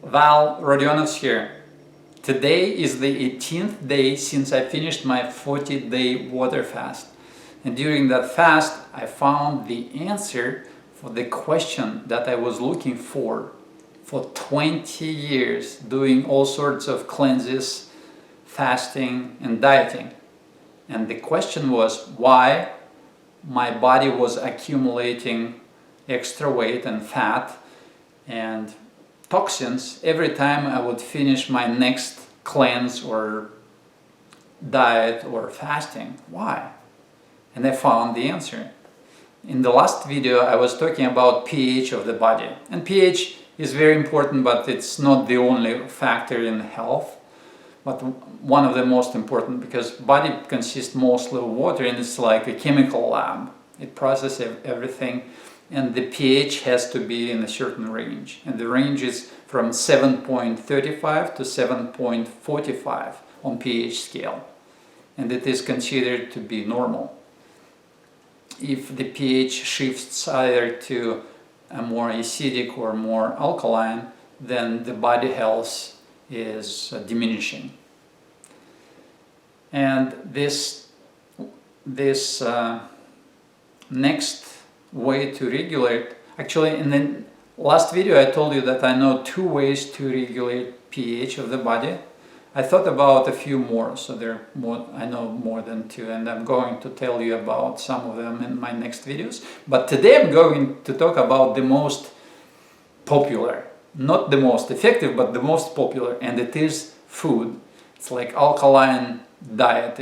Val, Rodionov's here. Today is the 18th day since I finished my 40-day water fast. And during that fast, I found the answer for the question that I was looking for 20 years, doing all sorts of cleanses, fasting and dieting. And the question was why my body was accumulating extra weight and fat and toxins every time I would finish my next cleanse or diet or fasting. Why? And I found the answer. In the last video I was talking about pH of the body, and pH is very important, but it's not the only factor in health, but one of the most important, because body consists mostly of water and it's like a chemical lab. It processes everything, and the pH has to be in a certain range, and the range is from 7.35 to 7.45 on pH scale, and it is considered to be normal. If the pH shifts either to a more acidic or more alkaline, then the body health is diminishing. And this next way to regulate, actually in the last video I told you that I know 2 ways to regulate pH of the body. I thought about a few more, so I know more than 2, and I'm going to tell you about some of them in my next videos. But today I'm going to talk about the most popular, not the most effective, but the most popular, and it is food. It's like alkaline diet,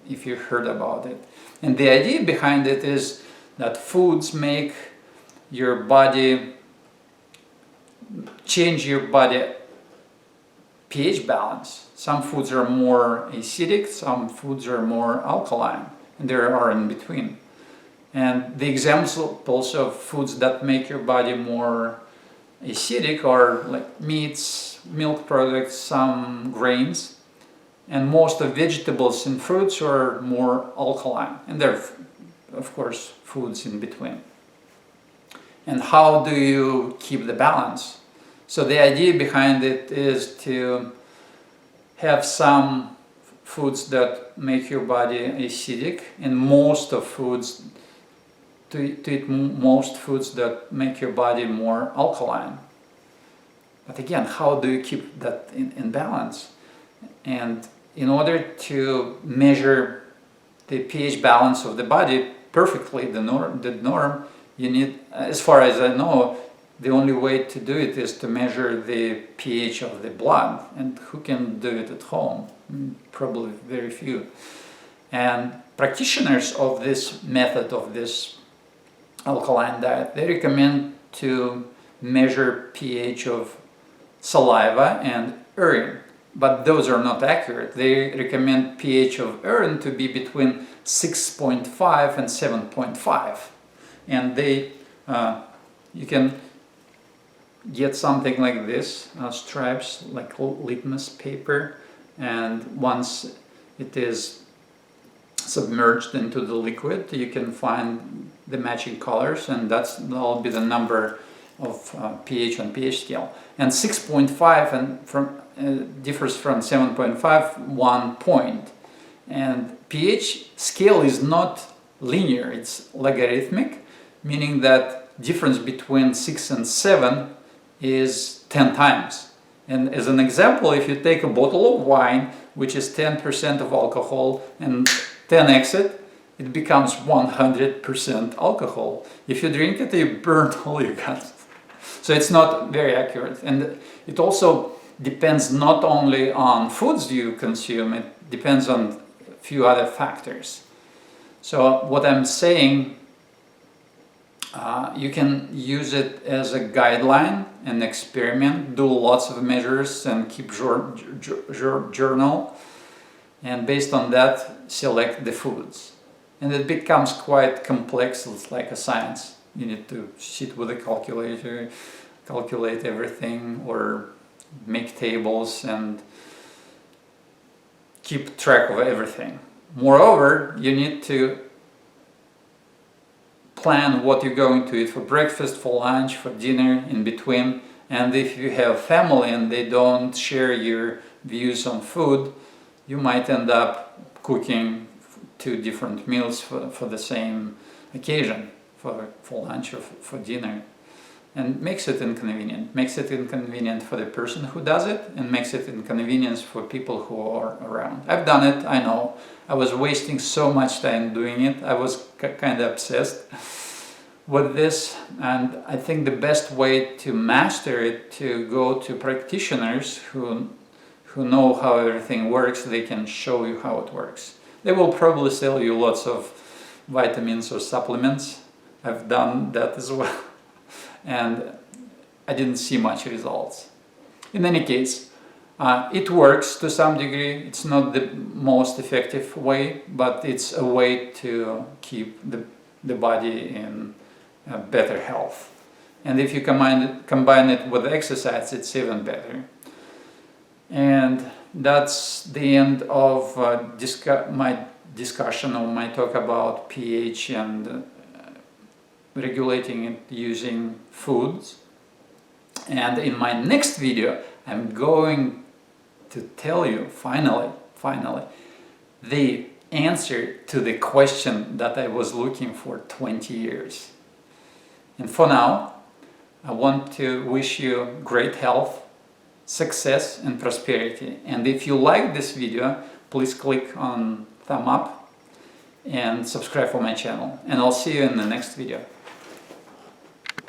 if you heard about it. And the idea behind it is that foods make your body, change your body pH balance. Some foods are more acidic, some foods are more alkaline, and there are in between. And the examples of foods that make your body more acidic are like meats, milk products, some grains, and most of vegetables and fruits are more alkaline, and there are of course foods in between. And how do you keep the balance? So the idea behind it is to have some foods that make your body acidic, and most foods that make your body more alkaline. But again, how do you keep that in balance? And in order to measure the pH balance of the body perfectly, the norm, you need, as far as I know, the only way to do it is to measure the pH of the blood. And who can do it at home? Probably very few. And practitioners of this method, of this alkaline diet, they recommend to measure pH of saliva and urine. But those are not accurate. They recommend pH of urine to be between 6.5 and 7.5. And you can get something like this, stripes, like litmus paper, and once it is submerged into the liquid, you can find the matching colors, and that'll be the number of pH on pH scale. And 6.5 and differs from 7.5 1 point. And pH scale is not linear, it's logarithmic, meaning that difference between 6 and 7 is 10 times. And as an example, if you take a bottle of wine, which is 10% of alcohol, and 10x it becomes 100% alcohol. If you drink it, you burn all you got. So it's not very accurate. And it also depends not only on foods you consume, it depends on a few other factors. So what I'm saying, you can use it as a guideline, an experiment, do lots of measures and keep journal, and based on that select the foods. And it becomes quite complex, it's like a science. You need to sit with a calculator, calculate everything, or make tables and keep track of everything. Moreover, you need to plan what you're going to eat for breakfast, for lunch, for dinner, in between, And if you have family and they don't share your views on food, you might end up cooking 2 different meals for the same occasion, for lunch or for dinner. And makes it inconvenient. Makes it inconvenient for the person who does it, and makes it inconvenience for people who are around. I've done it, I know. I was wasting so much time doing it. I was kind of obsessed with this, and I think the best way to master it, to go to practitioners who know how everything works. They can show you how it works. They will probably sell you lots of vitamins or supplements. I've done that as well. And I didn't see much results. In any case, it works to some degree. It's not the most effective way, but it's a way to keep the body in better health. And if you combine it with exercise, it's even better. And that's the end of my discussion, or my talk about pH and regulating it using foods. And in my next video, I'm going to tell you finally the answer to the question that I was looking for 20 years. And for now, I want to wish you great health, success and prosperity. And if you like this video, please click on thumb up and subscribe for my channel. And I'll see you in the next video.